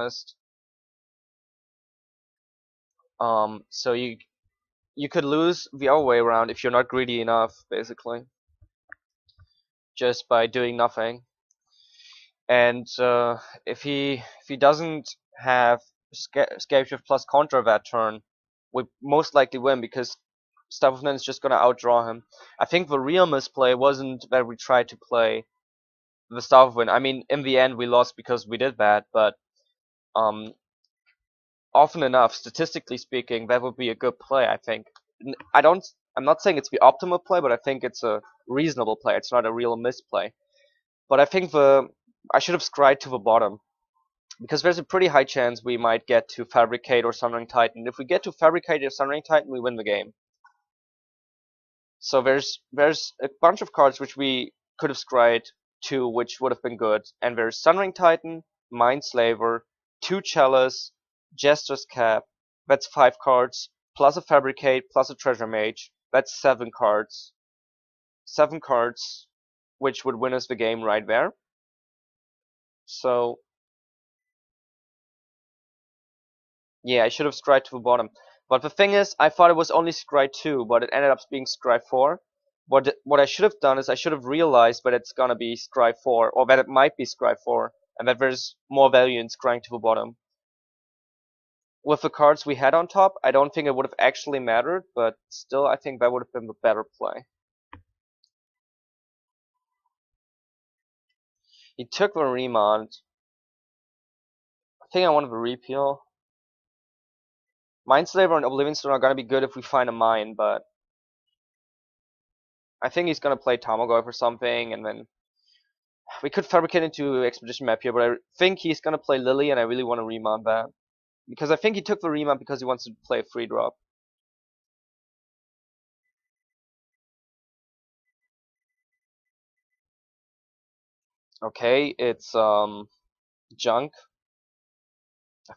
honest. So you could lose the other way around if you're not greedy enough, basically, just by doing nothing. And if he doesn't have Scapeshift plus Contra that turn, we most likely win because Staffordman is just gonna outdraw him. I think the real misplay wasn't that we tried to play the Staffordman. I mean, in the end we lost because we did that, but um, often enough, statistically speaking, that would be a good play. I think. I'm not saying it's the optimal play, but I think it's a reasonable play. It's not a real misplay. But I think I should have scryed to the bottom because there's a pretty high chance we might get to Fabricate or Sundering Titan. If we get to Fabricate or Sundering Titan, we win the game. So there's a bunch of cards which we could have scryed to, which would have been good. And there's Sundering Titan, Mindslaver, 2 Chalice, Jester's Cap. That's 5 cards, plus a Fabricate, plus a Treasure Mage. That's 7 cards. 7 cards, which would win us the game right there. So yeah, I should have scryed to the bottom. But the thing is, I thought it was only scry 2, but it ended up being scry 4. What I should have done is I should have realized that it's gonna be scry 4, or that it might be scry 4, and that there's more value in scrying to the bottom. With the cards we had on top, I don't think it would have actually mattered, but still I think that would have been the better play. He took the remount. I think I wanted the repeal. Mindslaver and Oblivion Stone are gonna be good if we find a mine, but I think he's gonna play Tamagotchi or something, and then we could fabricate into Expedition map here, but I think he's gonna play Lily, and I really want to remount that. Because I think he took the remount because he wants to play a free drop. Okay, it's junk.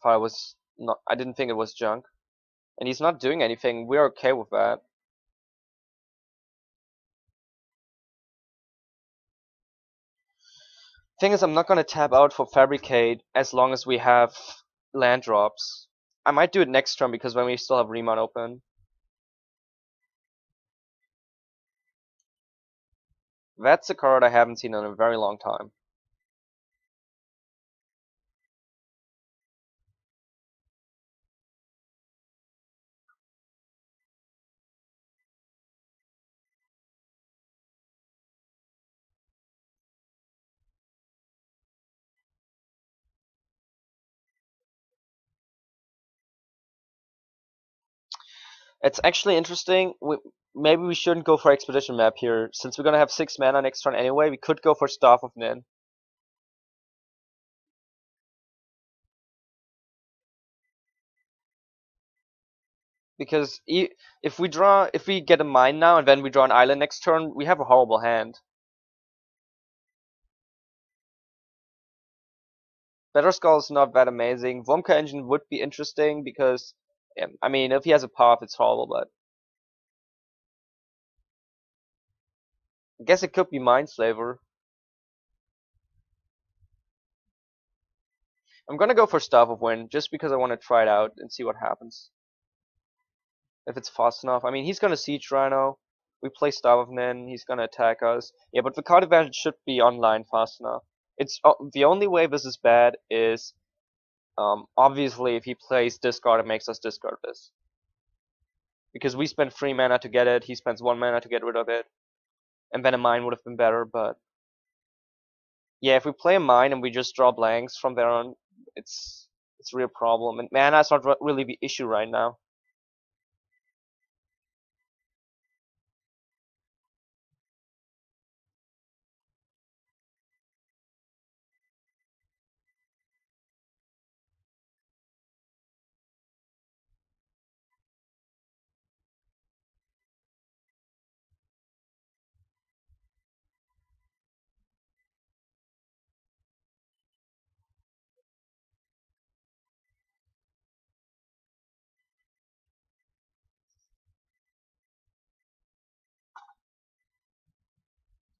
I didn't think it was junk. And he's not doing anything. We're okay with that. Thing is, I'm not gonna tap out for Fabricate as long as we have land drops. I might do it next turn because then we still have remount open. That's a card I haven't seen in a very long time. It's actually interesting. Maybe we shouldn't go for Expedition map here. Since we're gonna have 6 mana next turn anyway, we could go for Staff of Nin. Because if we get a mine now and then we draw an island next turn, we have a horrible hand. Better Skull is not that amazing. Vomka Engine would be interesting because, yeah, I mean, if he has a path, it's horrible, but I guess it could be Mindslaver. I'm gonna go for Staff of Wind just because I want to try it out and see what happens. If it's fast enough. I mean, he's gonna Siege Rhino. We play Staff of Nin. He's gonna attack us. Yeah, but the card advantage should be online fast enough. It's the only way this is bad is obviously if he plays discard, it makes us discard this. Because we spent 3 mana to get it, he spends 1 mana to get rid of it. And then a mine would have been better, but yeah, if we play a mine and we just draw blanks from there on, it's a real problem. And mana is not really the issue right now.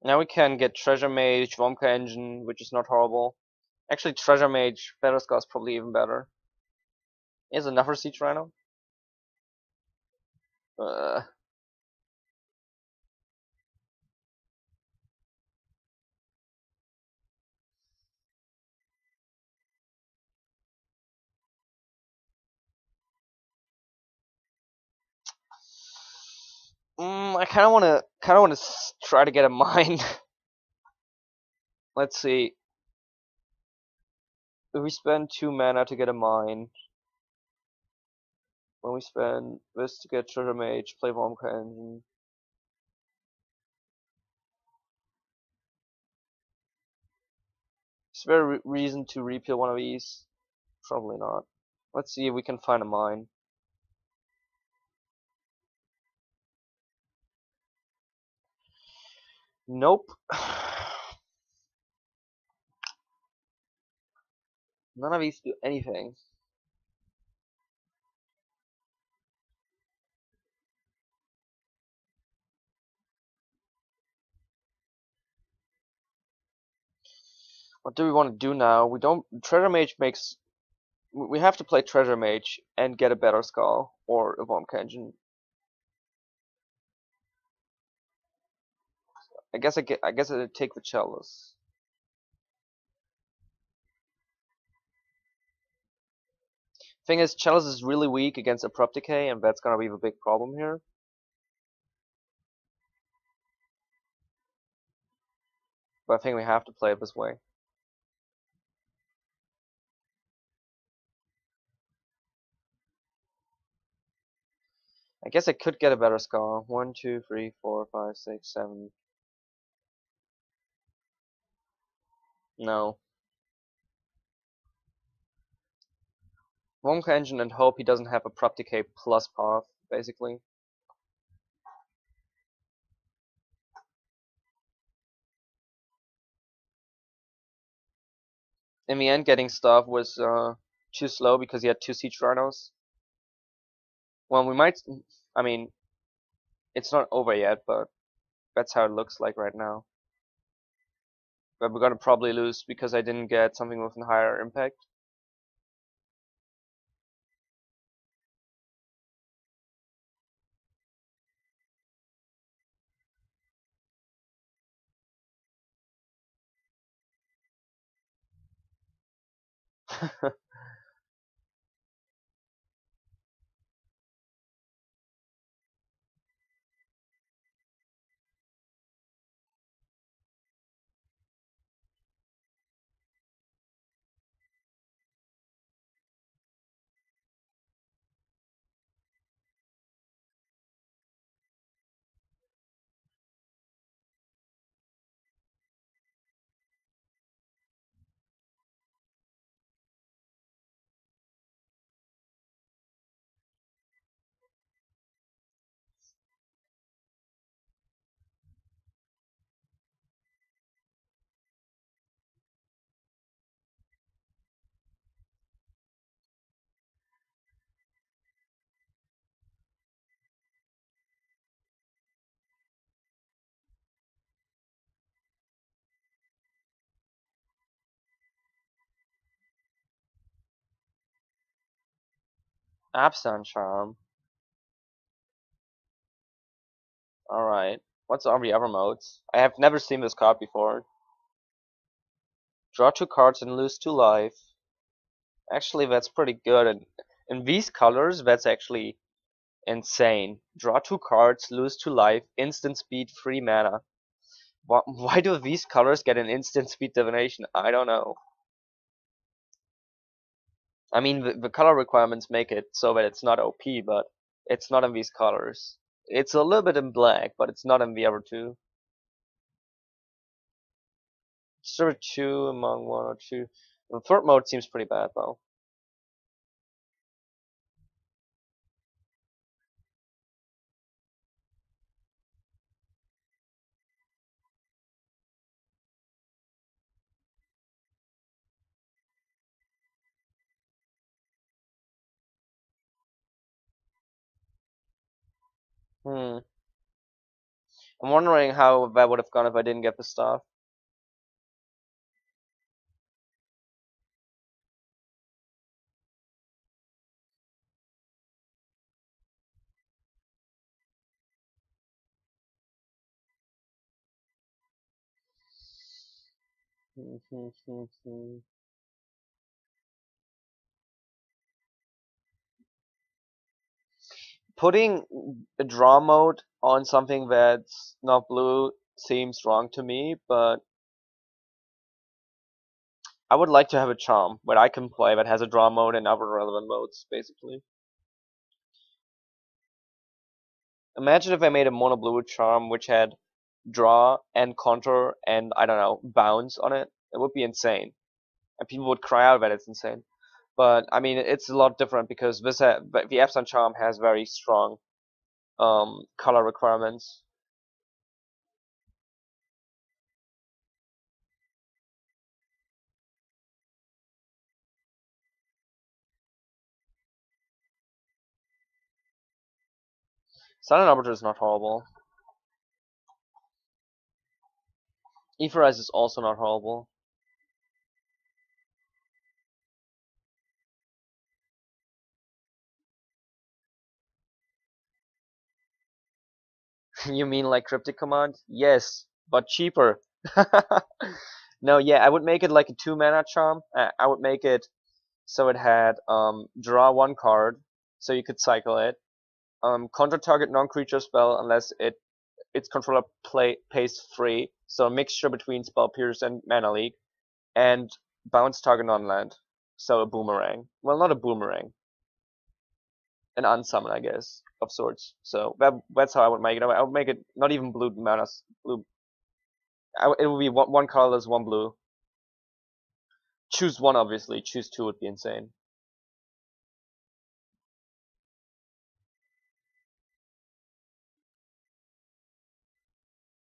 Now we can get Treasure Mage, Vomka Engine, which is not horrible. Actually, Treasure Mage, better Skull is probably even better. Is another Siege Rhino? Uh, I kind of wanna try to get a mine. Let's see. If we spend 2 mana to get a mine, when we spend this to get Treasure Mage, play Womka Engine. Is there a reason to repeal one of these? Probably not. Let's see if we can find a mine. Nope. None of these do anything. What do we want to do now? We don't. Treasure Mage makes. We have to play Treasure Mage and get a better Skull or a Womka Engine. I guess I'd take the Chalice. Thing is, Chalice is really weak against Abrupt Decay, and that's gonna be the big problem here. But I think we have to play it this way. I guess I could get a better Skull. 1, 2, 3, 4, 5, 6, 7. No. Womka Engine and hope he doesn't have Abrupt Decay plus path, basically. In the end, getting stuff was too slow because he had 2 Siege Rhinos. Well, we might. I mean, it's not over yet, but that's how it looks like right now. But we're gonna probably lose because I didn't get something with a higher impact. Absent Charm. Alright. What's all the other modes? I have never seen this card before. Draw 2 cards and lose 2 life. Actually, that's pretty good. And in these colors, that's actually insane. Draw 2 cards, lose 2 life, instant speed, 3 mana. Why do these colors get an instant speed divination? I don't know. I mean, the color requirements make it so that it's not OP, but it's not in these colors. It's a little bit in black, but it's not in the other two. Sort of 2 among 1 or 2. The third mode seems pretty bad, though. Hmm. I'm wondering how that would have gone if I didn't get the stuff. Putting a draw mode on something that's not blue seems wrong to me, but I would like to have a charm where I can play that has a draw mode and other relevant modes, basically. Imagine if I made a mono blue charm which had draw and contour and, I don't know, bounce on it. It would be insane. And people would cry out that it's insane. But I mean, it's a lot different because the Epson charm has very strong color requirements. Silent Arbiter is not horrible. Etherize is also not horrible. You mean like Cryptic Command? Yes, but cheaper. No, yeah, I would make it like a 2 mana charm. I would make it so it had draw 1 card, so you could cycle it. Control target non-creature spell unless its controller pays free, so a mixture between Spell Pierce and Mana Leak, and bounce target non-land, so a boomerang. Well, not a boomerang, an unsummon, I guess, of sorts. So that's how I would make it. I would make it not even blue mana. Blue. It would be one colorless, one blue. Choose one, obviously. Choose two would be insane.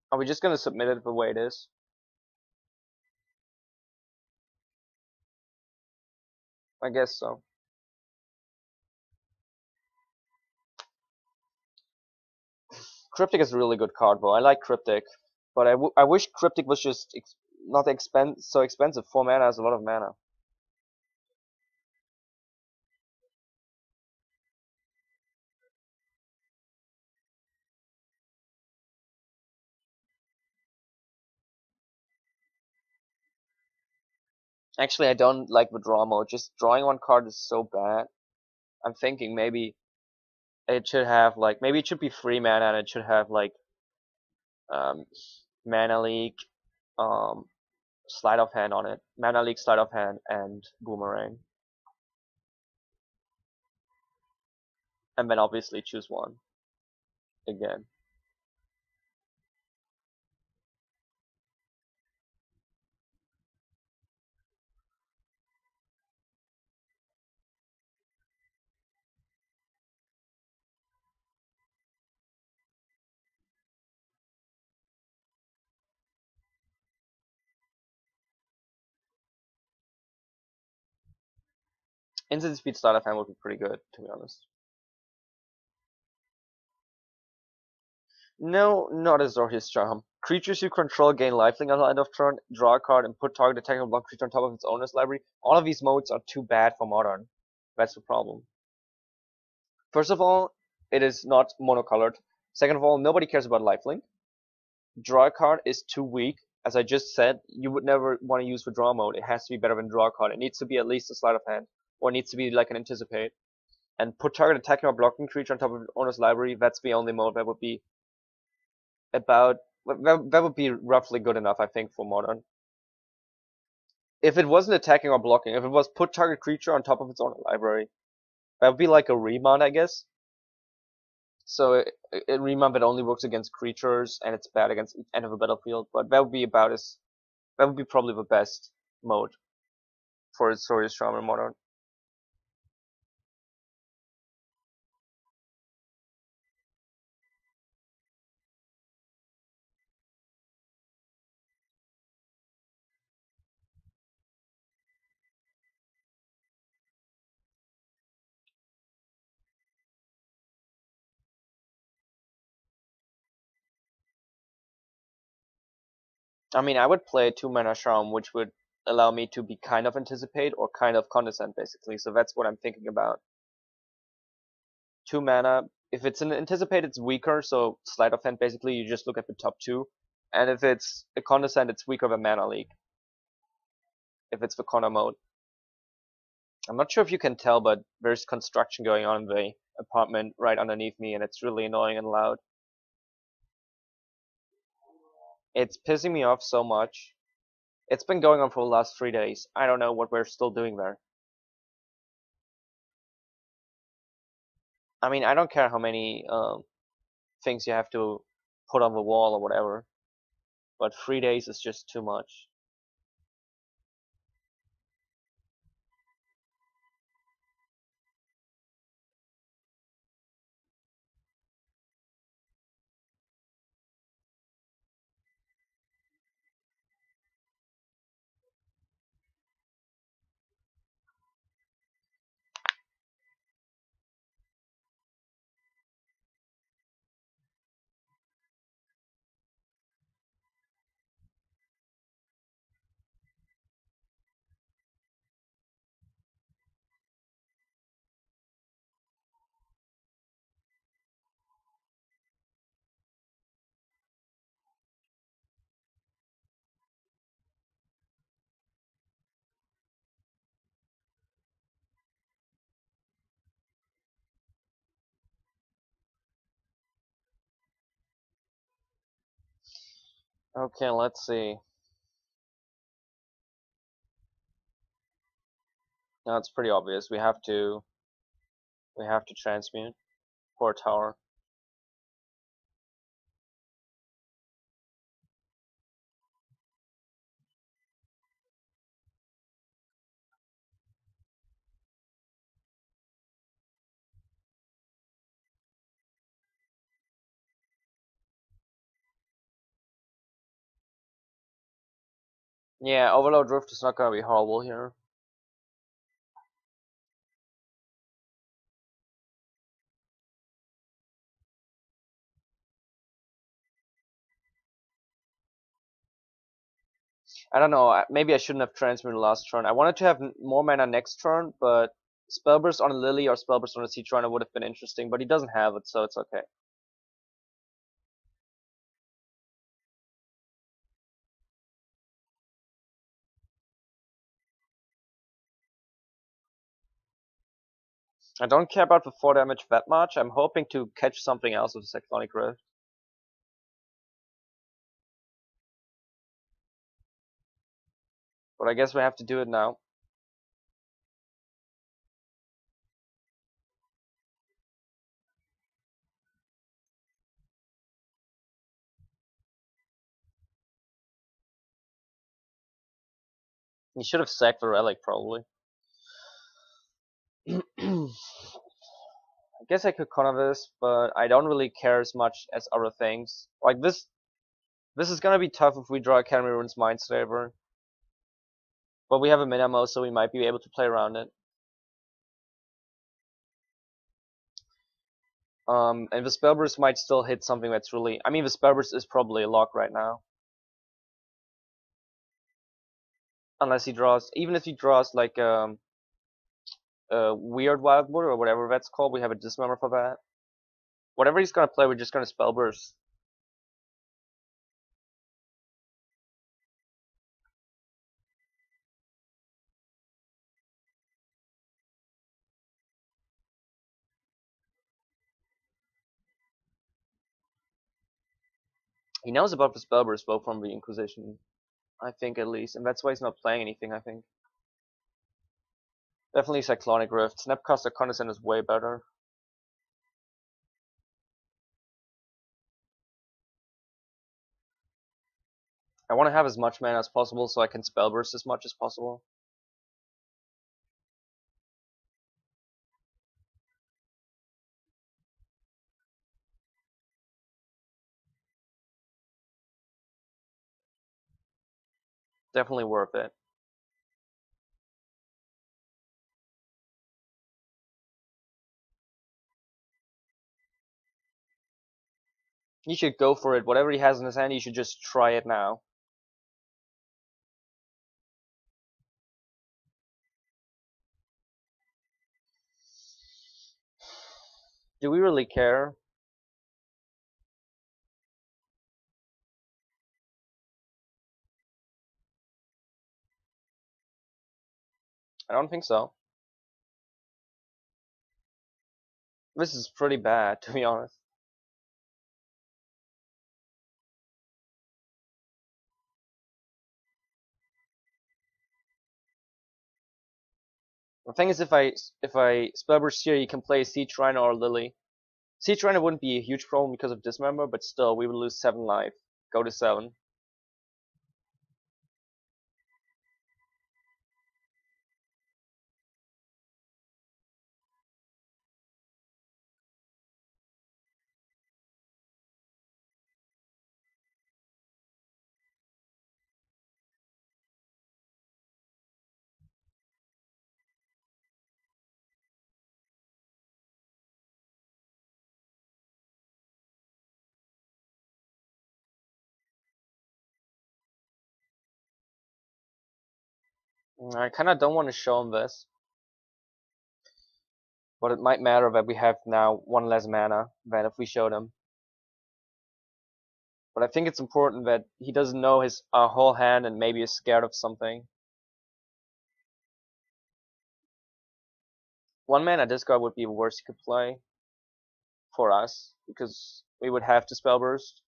Are we just gonna submit it the way it is? I guess so. Cryptic is a really good card, though. I like Cryptic, but I wish Cryptic was just not so expensive. 4 mana is a lot of mana. Actually, I don't like the draw mode. Just drawing 1 card is so bad. I'm thinking maybe it should have like maybe it should be 3 mana and it should have like um, mana leak, sleight of hand on it. Mana leak, sleight of hand, and boomerang, and then obviously choose one again. Instant speed sleight of hand would be pretty good, to be honest. No, not as Zorhi's charm. Creatures you control gain lifelink at the end of turn, draw a card, and put target attacking block creature on top of its owner's library. All of these modes are too bad for modern. That's the problem. First of all, it is not monocolored. Second of all, nobody cares about lifelink. Draw a card is too weak. As I just said, you would never want to use the draw mode. It has to be better than draw a card. It needs to be at least a sleight of hand, or it needs to be like an anticipate. And put target attacking or blocking creature on top of its owner's library. That's the only mode that would be about that would be roughly good enough, I think, for modern. If it wasn't attacking or blocking, if it was put target creature on top of its own library, that would be like a remand, I guess. So a remand that only works against creatures and it's bad against end of a battlefield. But that would be that would be probably the best mode for its Sorcerer's Charm in modern. I mean, I would play a 2 mana Charm, which would allow me to be kind of anticipate or kind of condescend, basically. So that's what I'm thinking about. 2 mana. If it's an anticipate, it's weaker. So sleight of hand, basically, you just look at the top two. And if it's a condescend, it's weaker than mana leak. if it's the corner mode. I'm not sure if you can tell, but there's construction going on in the apartment right underneath me, and it's really annoying and loud. It's pissing me off so much. It's been going on for the last 3 days. I don't know what we're still doing there. I mean, I don't care how many things you have to put on the wall or whatever, but 3 days is just too much. Okay, let's see. Now it's pretty obvious. We have to transmute for a tower. Yeah, overload rift is not gonna be horrible here. I don't know. Maybe I shouldn't have transmuted last turn. I wanted to have more mana next turn, but Spellburst on a Lily or Spellburst on a Sea-Trunner would have been interesting, but he doesn't have it, so it's okay. I don't care about the 4 damage that much. I'm hoping to catch something else with the Cyclonic Rift. But I guess we have to do it now. He should have sacked the Relic, probably. I guess I could counter this, but I don't really care as much as other things. Like this is gonna be tough if we draw Academy Ruins Mindslaver. But we have a Minamo, so we might be able to play around it. And the Spellburst might still hit something that's really... I mean, the Spellburst is probably a lock right now. Unless he draws... Even if he draws, like, a Weird Wildwood, or whatever that's called, we have a Dismember for that. Whatever he's gonna play, we're just gonna Spellburst. He knows about the Spellburst, both from the Inquisition, I think, at least. And that's why he's not playing anything, I think. Definitely Cyclonic Rift. Snapcaster Condescend is way better. I want to have as much mana as possible so I can Spellburst as much as possible. Definitely worth it. You should go for it. Whatever he has in his hand, you should just try it now. Do we really care? I don't think so. This is pretty bad, to be honest. The thing is, if I Spellburst here, you can play Siege Rhino or Lily. Siege Rhino wouldn't be a huge problem because of Dismember, but still, we would lose 7 life. Go to 7. I kind of don't want to show him this, but it might matter that we have now 1 less mana than if we showed him. But I think it's important that he doesn't know his whole hand and maybe is scared of something. 1 mana discard would be the worst he could play for us, because we would have to Spellburst.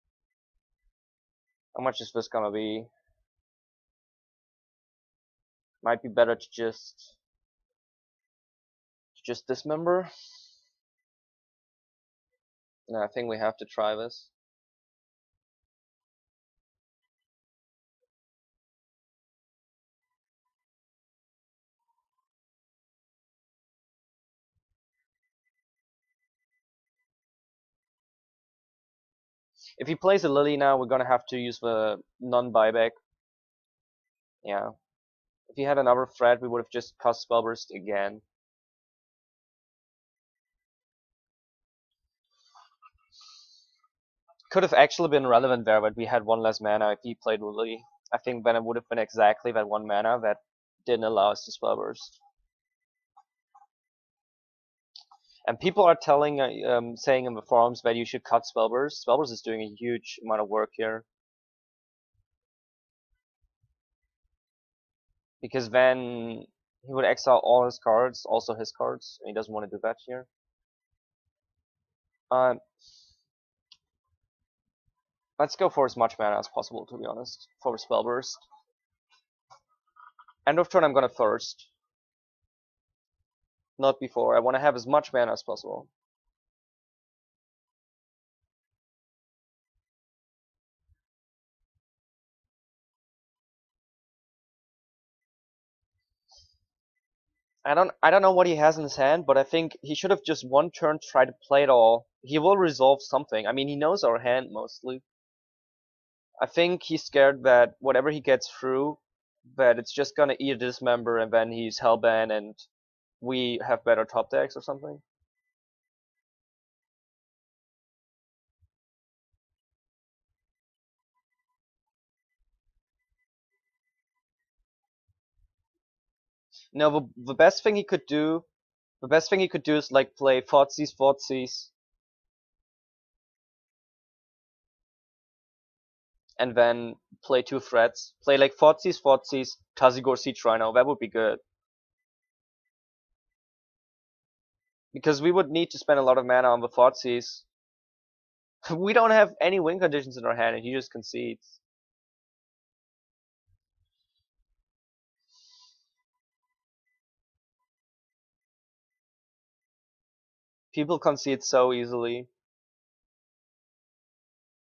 How much is this gonna be? Might be better to just dismember. Yeah, I think we have to try this. If he plays a Lily now, we're gonna have to use the non-buyback. Yeah. If he had another threat, we would have just cast Spellburst again. Could have actually been relevant there, but we had 1 less mana if he played Lily. I think then it would have been exactly that 1 mana that didn't allow us to Spellburst. And people are saying in the forums that you should cut Spellburst. Spellburst is doing a huge amount of work here. Because then he would exile all his cards, also his cards, and he doesn't want to do that here. Let's go for as much mana as possible, to be honest, for Spellburst. End of turn, I'm gonna Thirst. Not before. I want to have as much mana as possible. I don't know what he has in his hand, but I think he should have just 1 turn tried to play it all. He will resolve something. I mean, he knows our hand mostly. I think he's scared that whatever he gets through, that it's just gonna eat a Dismember and then he's Hellbent and we have better top decks or something. No, the best thing he could do, is like play Thoughtseize, and then play 2 threats. Play like Thoughtseize, Tazigor Siege Rhino. That would be good. Because we would need to spend a lot of mana on the Thoughtseize. We don't have any win conditions in our hand, and he just concedes. People concede so easily.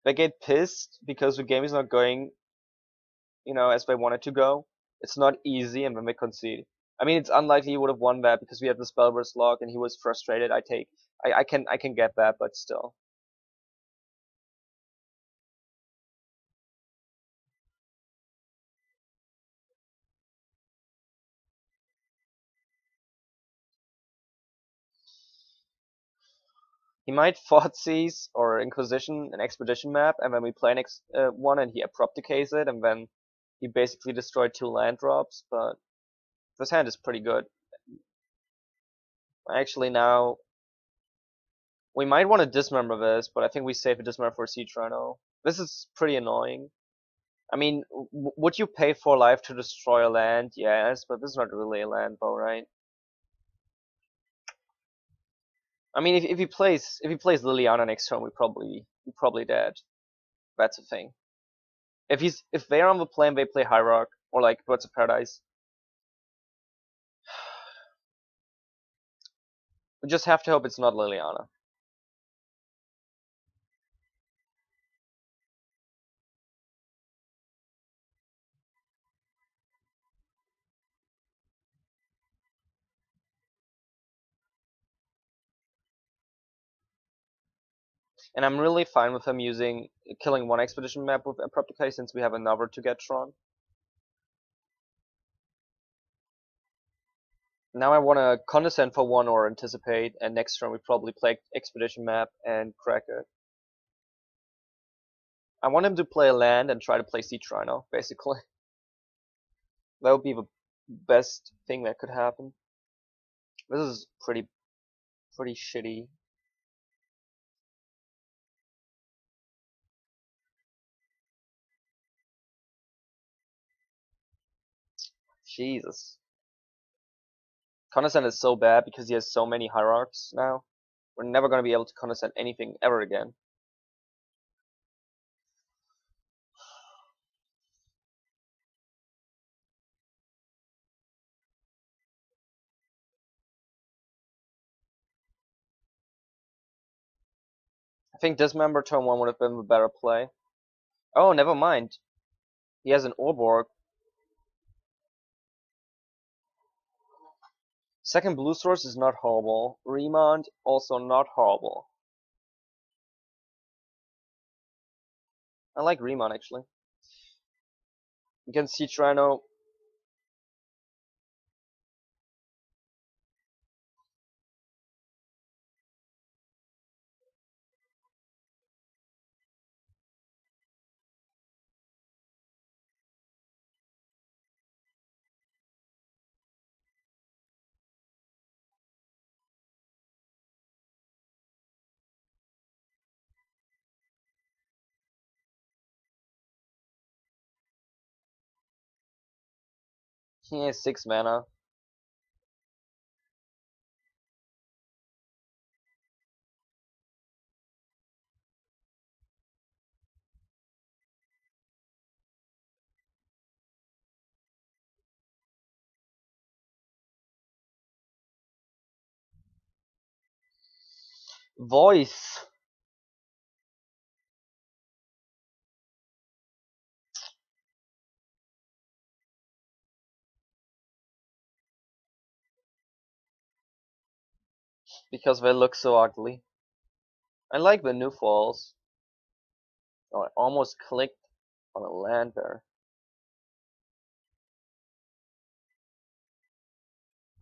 They get pissed because the game is not going, as they want it to go. It's not easy, and then they concede. I mean, it's unlikely he would have won that because we had the Spellburst lock and he was frustrated. I can get that, but still. He might Thoughtseize or Inquisition an Expedition map, and then we play next one, and he abrupt decays it, and then he basically destroyed 2 land drops. But this hand is pretty good. Actually, now we might want to dismember this, but I think we save a dismember for Siege Rhino. This is pretty annoying. I mean, would you pay 4 life to destroy a land? Yes, but this is not really a land bow, right? I mean, if he plays Liliana next turn, we probably dead. That's the thing. If they're on the plane, they play Hierarch or like Birds of Paradise. We just have to hope it's not Liliana. And I'm really fine with him killing one expedition map with Abrupt Decay since we have another to get Tron. Now I want to condescend for one or anticipate, and next turn we probably play expedition map and crack it. I want him to play a land and try to play Siege Rhino, basically. That would be the best thing that could happen. This is pretty shitty. Jesus. Condescend is so bad because he has so many hierarchs now. We're never going to be able to condescend anything ever again. I think Dismember turn 1 would have been the better play. Oh, never mind. He has an Orborg. Second blue source is not horrible. Remand, also not horrible. I like Remand actually. Against Siege Rhino. He has 6 mana. Voice. Because they look so ugly. I like the new falls. Oh, I almost clicked on a land there.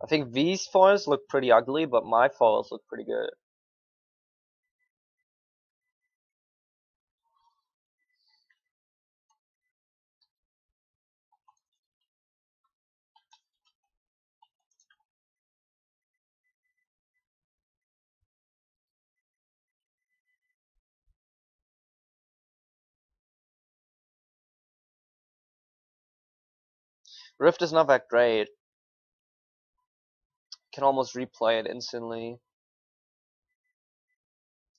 I think these foils look pretty ugly, but my foils look pretty good. Rift is not that great. Can almost replay it instantly.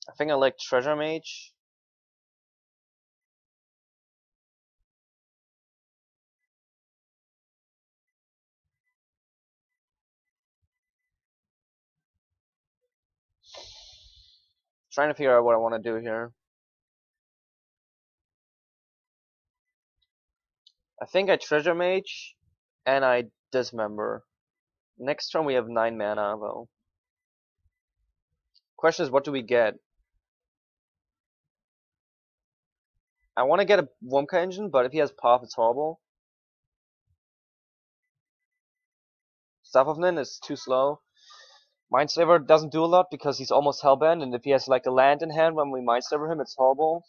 I think I like Treasure Mage. Trying to figure out what I want to do here. I think I Treasure Mage, and I Dismember. Next turn we have 9 mana though. Question is, what do we get? I want to get a Womka engine, but if he has Path, it's horrible. Staff of Nin is too slow. Mindslaver doesn't do a lot because he's almost hellbent, and if he has like a land in hand when we Mindslaver him, it's horrible.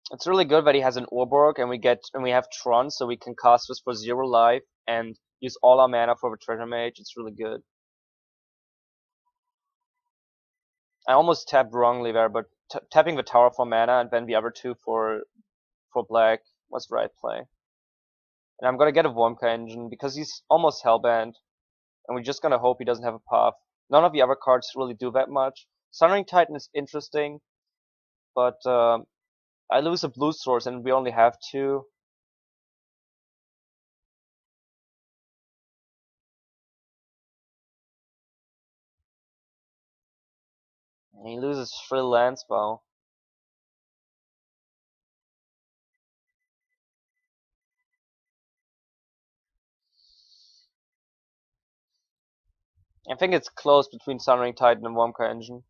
It's really good that he has an Urborg and we have Tron, so we can cast this for 0 life and use all our mana for the Treasure Mage. It's really good. I almost tapped wrongly there, but tapping the tower for mana and then the other two for black was the right play. And I'm gonna get a Wormka engine because he's almost hellbent, and we're just gonna hope he doesn't have a path. None of the other cards really do that much. Sundering Titan is interesting, but I lose a blue source and we only have two. And he loses 3 lands though. I think it's close between Sundering Titan and Wormka engine.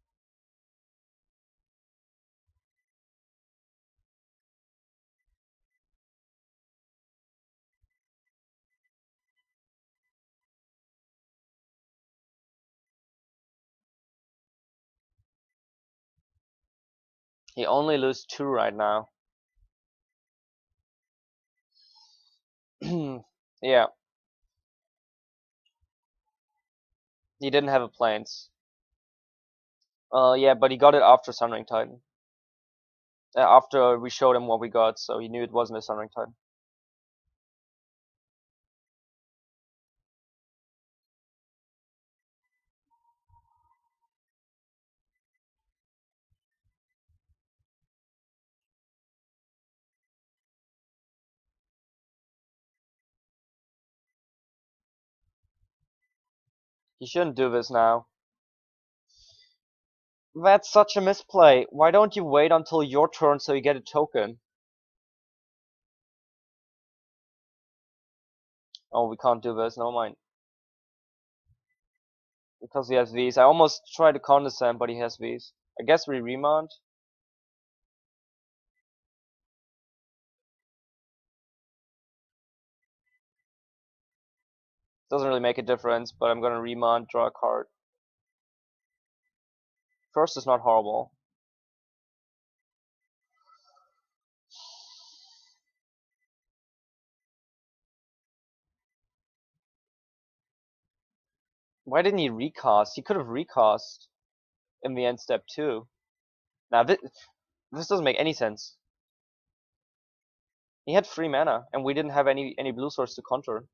He only loses 2 right now. Yeah, he didn't have a planes. Yeah, but he got it after Sundering Titan. After we showed him what we got, so he knew it wasn't a Sundering Titan. He shouldn't do this now. That's such a misplay. Why don't you wait until your turn so you get a token? Oh, we can't do this. Never mind. Because he has these. I almost tried to condescend, but he has these. I guess we remount. Doesn't really make a difference, but I'm gonna remount, draw a card. First is not horrible. Why didn't he recast? He could have recast in the end step too. Now this doesn't make any sense. He had 3 mana, and we didn't have any blue source to counter.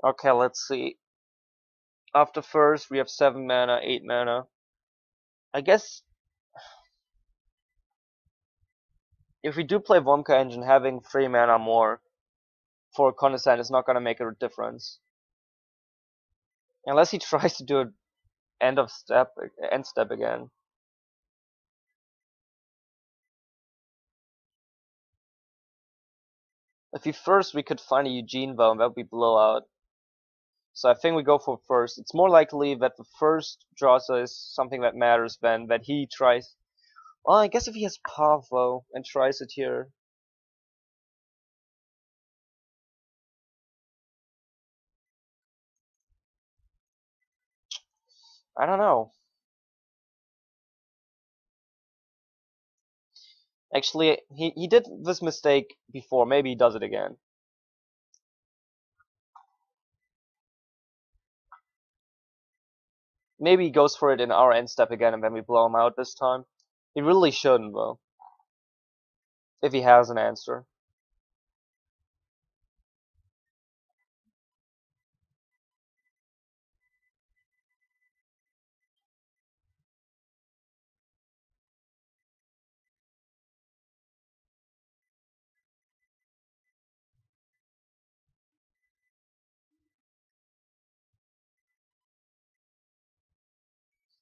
Okay, let's see. After first, we have 7 mana, 8 mana. I guess if we do play Vomka Engine, having 3 mana more for Condescend is not gonna make a difference. Unless he tries to do an end step again. If he first, we could find a Eugene though, and that would be blowout. So I think we go for first. It's more likely that the first draws us something that matters than that he tries. Well, I guess if he has Pav though and tries it here. I don't know. Actually, he did this mistake before. Maybe he does it again. Maybe he goes for it in our end step again and then we blow him out this time. He really shouldn't though. If he has an answer.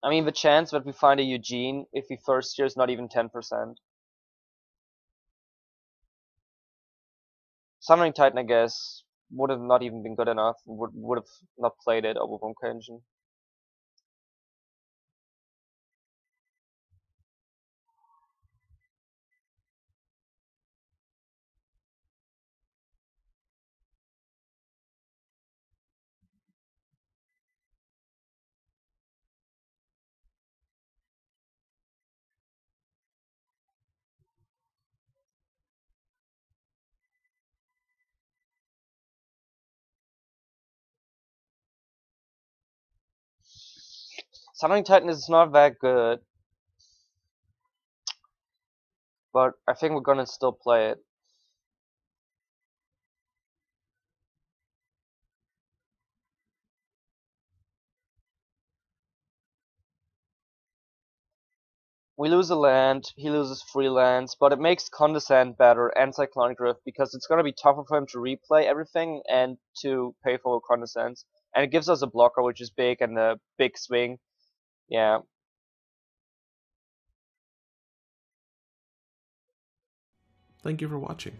I mean, the chance that we find a Eugene if he first year is not even 10%. Summoning Titan, I guess, would have not even been good enough. Would have not played it over concession. Summoning Titan is not that good, but I think we're gonna still play it. We lose a land, he loses 3 lands, but it makes Condescend better and Cyclonic Rift because it's gonna be tougher for him to replay everything and to pay for Condescend. And it gives us a blocker which is big and a big swing. Yeah. Thank you for watching.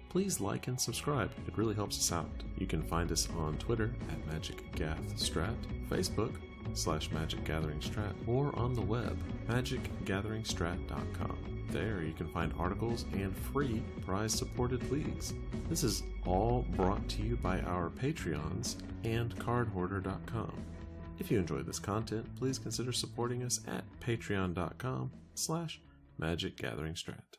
Please like and subscribe, it really helps us out. You can find us on Twitter at MagicGathStrat, Facebook /MagicGatheringStrat, or on the web, magicgatheringstrat.com. There you can find articles and free prize-supported leagues. This is all brought to you by our Patreons and cardhoarder.com. If you enjoy this content, please consider supporting us at patreon.com/MagicGatheringStrat.